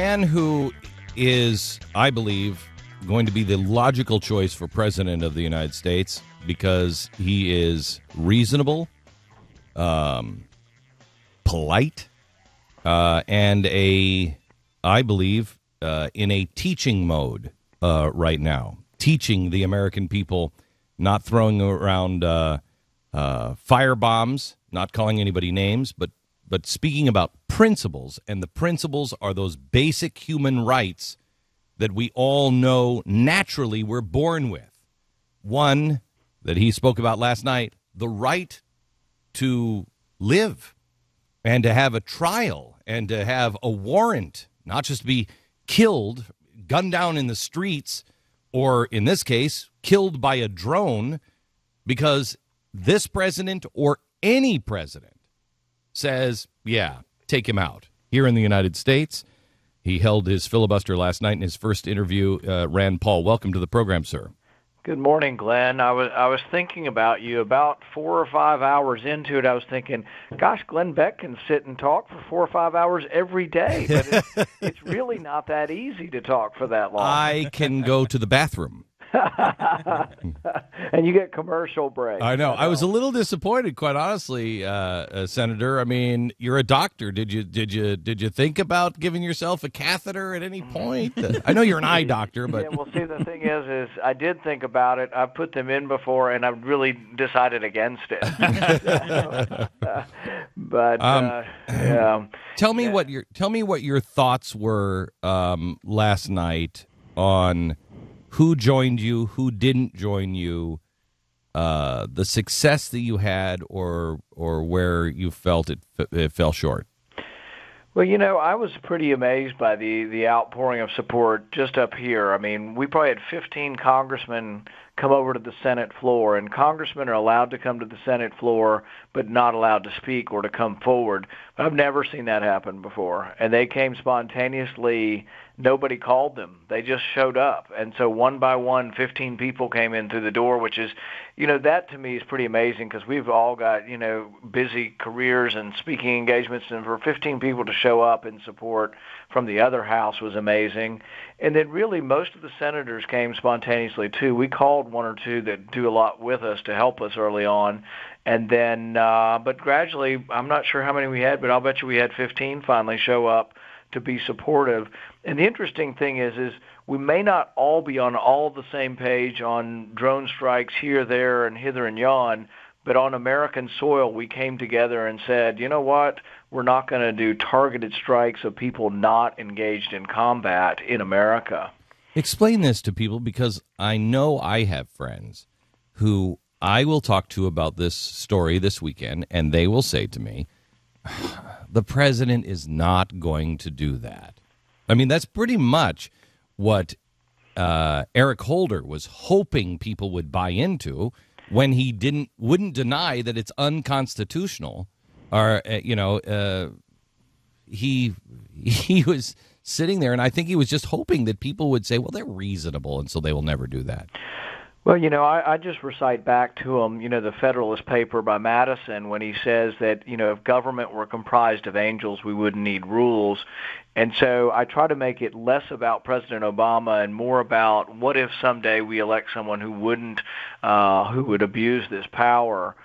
man who is, I believe, going to be the logical choice for president of the United States because he is reasonable, polite, and I believe, in a teaching mode right now, teaching the American people, not throwing around fire bombs, not calling anybody names, but speaking about principles, and the principles are those basic human rights that we all know naturally we're born with. One that he spoke about last night, the right to live and to have a trial and to have a warrant, not just to be killed, gunned down in the streets, or in this case, killed by a drone because this president or any president says, yeah, take him out. Here in the United States, he held his filibuster last night in his first interview. Rand Paul, welcome to the program, sir. Good morning, Glenn. I was thinking about you about 4 or 5 hours into it. I was thinking, gosh, Glenn Beck can sit and talk for 4 or 5 hours every day, but it's really not that easy to talk for that long. I can go to the bathroom. And you get commercial breaks. I know. I was a little disappointed, quite honestly, Senator. I mean, you're a doctor. Did you think about giving yourself a catheter at any point? I know you're an eye doctor, but yeah. Well, see, the thing is I did think about it. I've put them in before, and I've really decided against it. But yeah. Tell me what your thoughts were last night on who joined you, who didn't join you, the success that you had, or where you felt it fell short. Well, I was pretty amazed by the outpouring of support just up here. I mean, we probably had 15 congressmen come over to the Senate floor, and congressmen are allowed to come to the Senate floor but not allowed to speak or to come forward. But I've never seen that happen before. And they came spontaneously. Nobody called them. They just showed up. And so one by one, 15 people came in through the door, which is, that to me is pretty amazing because we've all got, busy careers and speaking engagements. And for 15 people to show up in support from the other house was amazing. And then really most of the senators came spontaneously, too. We called one or two that do a lot with us to help us early on. And then, but gradually, I'm not sure how many we had, but I'll bet you we had 15 finally show up to be supportive. And the interesting thing is we may not all be on all the same page on drone strikes here, there, and hither and yon, but on American soil we came together and said, you know what, we're not going to do targeted strikes of people not engaged in combat in America. Explain this to people, because I know I have friends who I will talk to about this story this weekend, and they will say to me, the president is not going to do that. I mean, that's pretty much what Eric Holder was hoping people would buy into when he wouldn't deny that it's unconstitutional. Or he was sitting there, and I think he was just hoping that people would say, well, they're reasonable, and so they will never do that. Well, I just recite back to him, the Federalist paper by Madison when he says that, if government were comprised of angels, we wouldn't need rules. And so I try to make it less about President Obama and more about what if someday we elect someone who would abuse this power.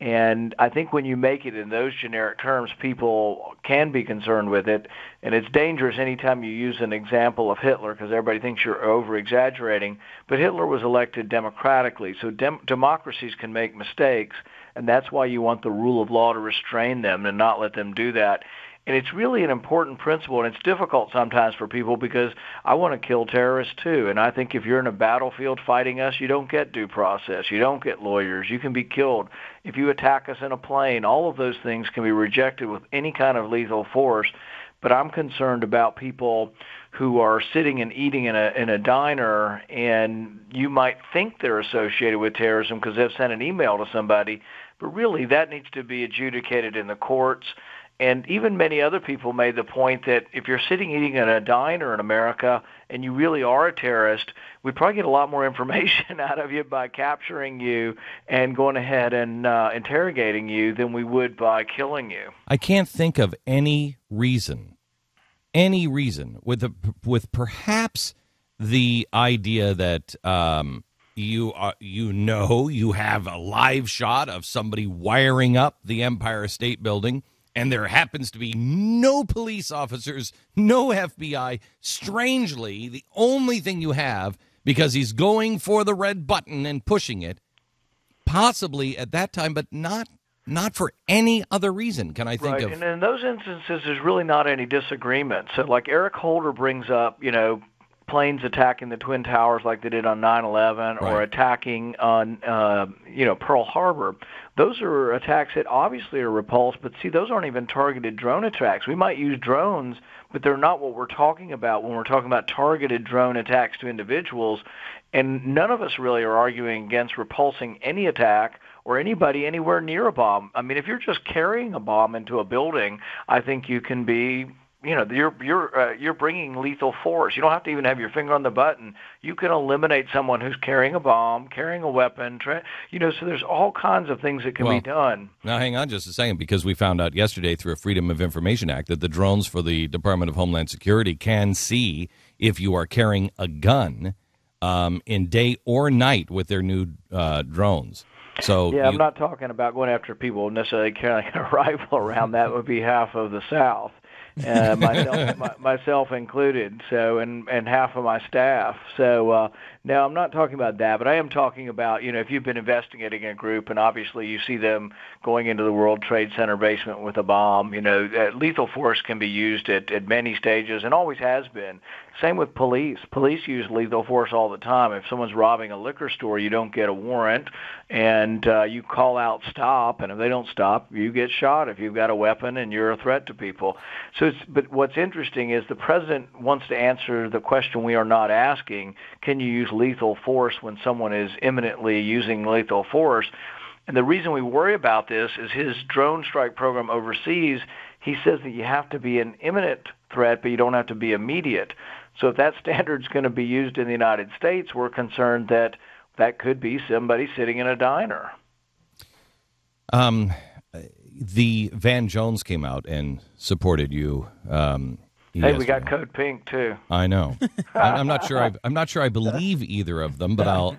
And I think when you make it in those generic terms, people can be concerned with it. And it's dangerous anytime you use an example of Hitler because everybody thinks you're over-exaggerating. But Hitler was elected democratically, so democracies can make mistakes, and that's why you want the rule of law to restrain them and not let them do that. And it's really an important principle, and it's difficult sometimes for people because I want to kill terrorists too. And I think if you're in a battlefield fighting us, you don't get due process. You don't get lawyers. You can be killed. If you attack us in a plane, all of those things can be rejected with any kind of lethal force. But I'm concerned about people who are sitting and eating in a diner, and you might think they're associated with terrorism because they've sent an email to somebody. But really, that needs to be adjudicated in the courts. And even many other people made the point that if you're sitting eating in a diner in America and you really are a terrorist, we'd probably get a lot more information out of you by capturing you and going ahead and interrogating you than we would by killing you. I can't think of any reason any reason, with perhaps the idea that you have a live shot of somebody wiring up the Empire State Building, and there happens to be no police officers, no FBI. Strangely, the only thing you have, because he's going for the red button and pushing it, possibly at that time, but not for any other reason. Can I think right. of? And in those instances, there's really not any disagreement. So, like Eric Holder brings up, planes attacking the Twin Towers like they did on 9/11, Right. or attacking on, Pearl Harbor. Those are attacks that obviously are repulsed, but see, those aren't even targeted drone attacks. We might use drones, but they're not what we're talking about when we're talking about targeted drone attacks to individuals. And none of us really are arguing against repulsing any attack or anybody anywhere near a bomb. I mean, if you're just carrying a bomb into a building, I think you can be, you're bringing lethal force. You don't have to even have your finger on the button. You can eliminate someone who's carrying a bomb, carrying a weapon. So there's all kinds of things that can be done. Now, hang on just a second, because we found out yesterday through a Freedom of Information Act that the drones for the Department of Homeland Security can see if you are carrying a gun in day or night with their new drones. So I'm not talking about going after people necessarily carrying a rifle around. That would be half of the South, myself included. So and half of my staff. So now I'm not talking about that, but I am talking about if you've been investigating a group and obviously you see them going into the World Trade Center basement with a bomb. Lethal force can be used at many stages and always has been. Same with police. Police use lethal force all the time. If someone's robbing a liquor store, you don't get a warrant, and you call out stop, and if they don't stop, you get shot if you've got a weapon and you're a threat to people. But what's interesting is the president wants to answer the question we are not asking: can you use lethal force when someone is imminently using lethal force? And the reason we worry about this is his drone strike program overseas. He says that you have to be an imminent threat, but you don't have to be immediate. So if that standard's going to be used in the United States, we're concerned that that could be somebody sitting in a diner. The Van Jones came out and supported you. Hey, we got Code Pink too. I know. I'm not sure. I'm not sure I believe either of them, but I'll.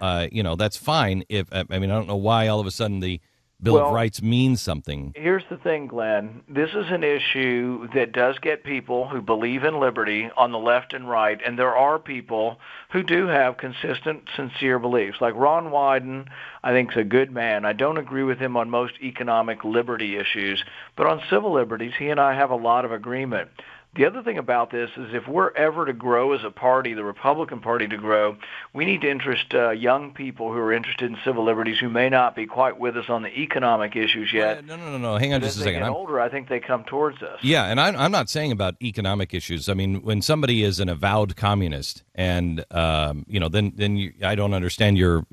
That's fine. I don't know why all of a sudden the Bill of Rights means something. Here's the thing, Glenn. This is an issue that does get people who believe in liberty on the left and right, and there are people who do have consistent, sincere beliefs. Like Ron Wyden, I think, is a good man. I don't agree with him on most economic liberty issues, but on civil liberties, he and I have a lot of agreement. The other thing about this is if we're ever to grow as a party, the Republican Party to grow, we need to interest young people who are interested in civil liberties who may not be quite with us on the economic issues yet. No. Hang on just a second. As they get older, I think they come towards us. Yeah, and I'm not saying about economic issues. I mean, when somebody is an avowed communist, and then I don't understand your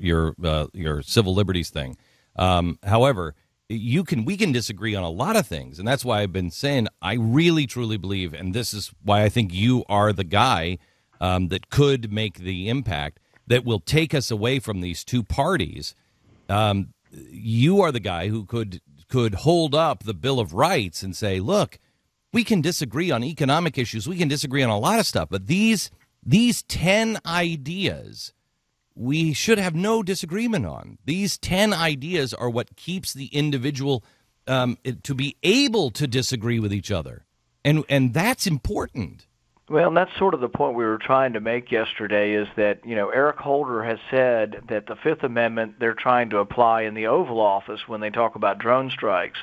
civil liberties thing. However, we can disagree on a lot of things, and that's why I've been saying I really truly believe, and this is why I think you are the guy that could make the impact that will take us away from these two parties. You are the guy who could hold up the Bill of Rights and say, look, we can disagree on economic issues, we can disagree on a lot of stuff, but these 10 ideas we should have no disagreement on. These 10 ideas are what keeps the individual to be able to disagree with each other. And that's important. Well, and that's sort of the point we were trying to make yesterday is that, Eric Holder has said that the Fifth Amendment they're trying to apply in the Oval Office when they talk about drone strikes.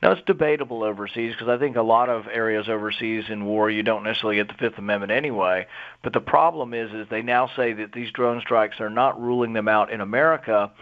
Now, it's debatable overseas because I think a lot of areas overseas in war you don't necessarily get the Fifth Amendment anyway. But the problem is they now say that these drone strikes are not ruling them out in America,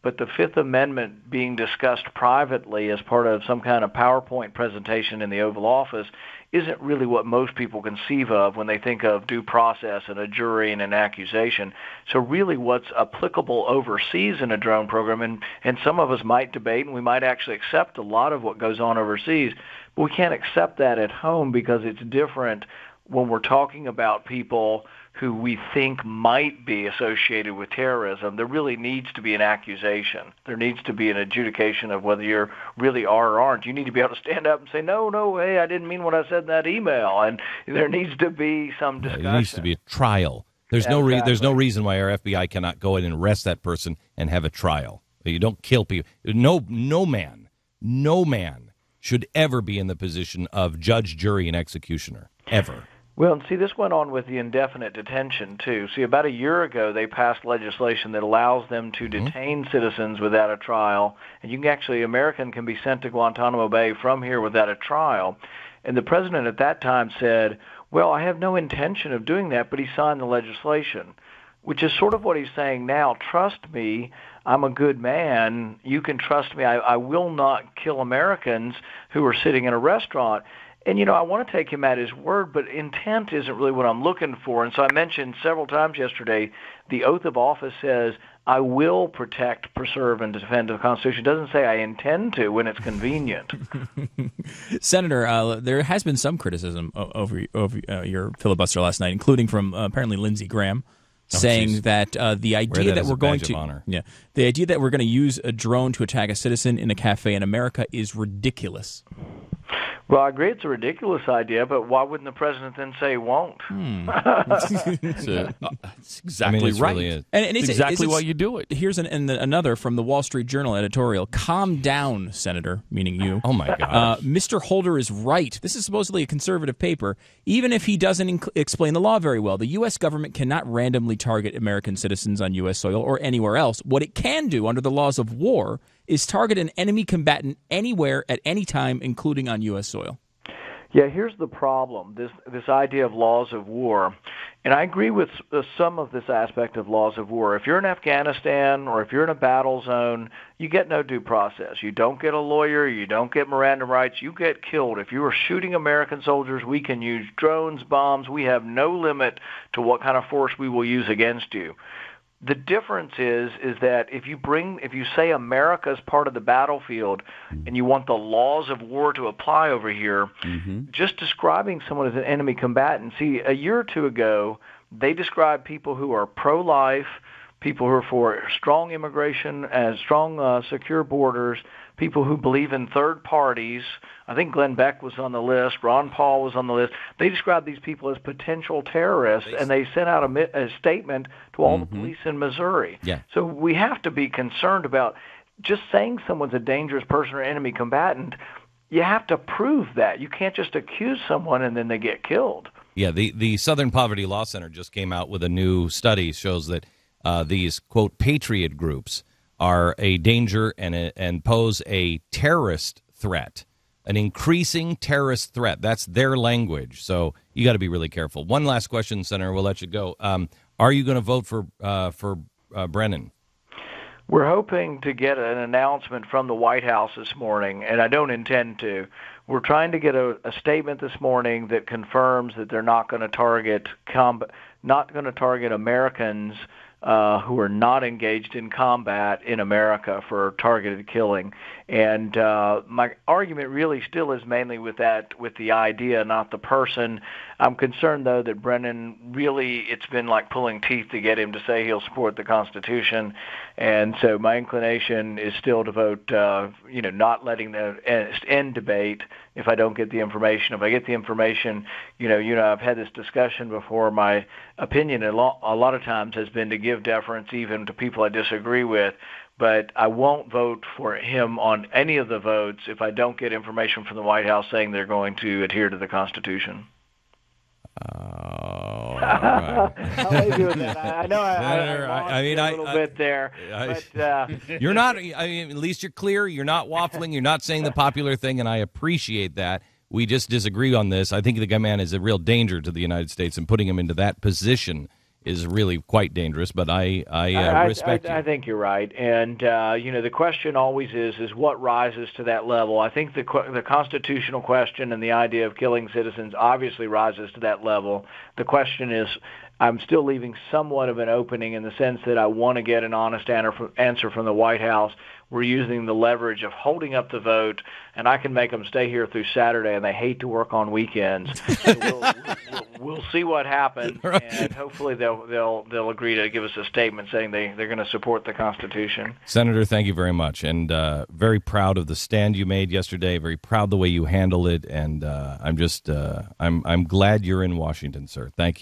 but the Fifth Amendment being discussed privately as part of some kind of PowerPoint presentation in the Oval Office isn't really what most people conceive of when they think of due process and a jury and an accusation. So really what's applicable overseas in a drone program, and some of us might debate and we might actually accept a lot of what goes on overseas, but we can't accept that at home because it's different when we're talking about people who we think might be associated with terrorism, there really needs to be an accusation. There needs to be an adjudication of whether you really are or aren't. You need to be able to stand up and say, no, hey, I didn't mean what I said in that email. And there needs to be some discussion. There needs to be a trial. There's there's no reason why our FBI cannot go in and arrest that person and have a trial. You don't kill people. No man should ever be in the position of judge, jury, and executioner, ever. Well, and see, this went on with the indefinite detention, too. See, about a year ago, they passed legislation that allows them to detain citizens without a trial. And you can actually, American can be sent to Guantanamo Bay from here without a trial. And the president at that time said, well, I have no intention of doing that, but he signed the legislation, which is sort of what he's saying now. Trust me, I'm a good man. You can trust me. I will not kill Americans who are sitting in a restaurant. And, I want to take him at his word, but intent isn't really what I'm looking for. And so I mentioned several times yesterday, the oath of office says, I will protect, preserve, and defend the Constitution. It doesn't say I intend to when it's convenient. Senator, there has been some criticism over your filibuster last night, including from apparently Lindsey Graham, saying that the idea that we're going to use a drone to attack a citizen in a cafe in America is ridiculous. Well, I agree it's a ridiculous idea, but why wouldn't the president then say he won't? It's exactly right. Really and it's exactly why you do it. Here's another from the Wall Street Journal editorial. Calm down, Senator, meaning you. Oh, my God. Mr. Holder is right. This is supposedly a conservative paper. Even if he doesn't explain the law very well, the U.S. government cannot randomly target American citizens on U.S. soil or anywhere else. What it can do under the laws of war is target an enemy combatant anywhere at any time, including on U.S. soil. Yeah, here's the problem, this idea of laws of war. And I agree with some of this aspect of laws of war. If you're in Afghanistan or if you're in a battle zone, you get no due process. You don't get a lawyer. You don't get Miranda rights. You get killed. If you are shooting American soldiers, we can use drones, bombs. We have no limit to what kind of force we will use against you. The difference is that if you say America is part of the battlefield and you want the laws of war to apply over here, just describing someone as an enemy combatant. See, a year or two ago, they described people who are pro-life, people who are for strong immigration and strong secure borders, people who believe in third parties. I think Glenn Beck was on the list. Ron Paul was on the list. They described these people as potential terrorists, and they sent out a statement to all the police in Missouri. Yeah. So we have to be concerned about just saying someone's a dangerous person or enemy combatant. You have to prove that. You can't just accuse someone and then they get killed. Yeah, the Southern Poverty Law Center just came out with a new study shows that these, quote, patriot groups are a danger and pose a terrorist threat, an increasing terrorist threat. That's their language. So you got to be really careful. One last question, Senator. We'll let you go. Are you going to vote for Brennan? We're hoping to get an announcement from the White House this morning, and I don't intend to. We're trying to get a statement this morning that confirms that they're not going to target Americans who are not engaged in combat in America for targeted killing. And my argument really still is mainly with the idea, not the person. I'm concerned, though, that Brennan really, it's been like pulling teeth to get him to say he'll support the Constitution. And so my inclination is still to vote, not letting the end debate if I don't get the information. If I get the information, I've had this discussion before. My opinion a lot of times has been to give deference even to people I disagree with, but I won't vote for him on any of the votes if I don't get information from the White House saying they're going to adhere to the Constitution. All right. How are you doing that? I know I lost a little bit there. But, you're not. I mean, at least you're clear. You're not waffling. You're not saying the popular thing, and I appreciate that. We just disagree on this. I think the guy man is a real danger to the United States, and putting him into that position is really quite dangerous. But I respect you. I think you're right. And the question always is what rises to that level. I think the constitutional question and the idea of killing citizens obviously rises to that level. The question is, I'm still leaving somewhat of an opening in the sense that I want to get an honest answer from the White House. We're using the leverage of holding up the vote, and I can make them stay here through Saturday, and they hate to work on weekends. So we'll see what happens, and hopefully they'll agree to give us a statement saying they're going to support the Constitution. Senator, thank you very much, and very proud of the stand you made yesterday. Very proud the way you handled it, and I'm glad you're in Washington, sir. Thank you.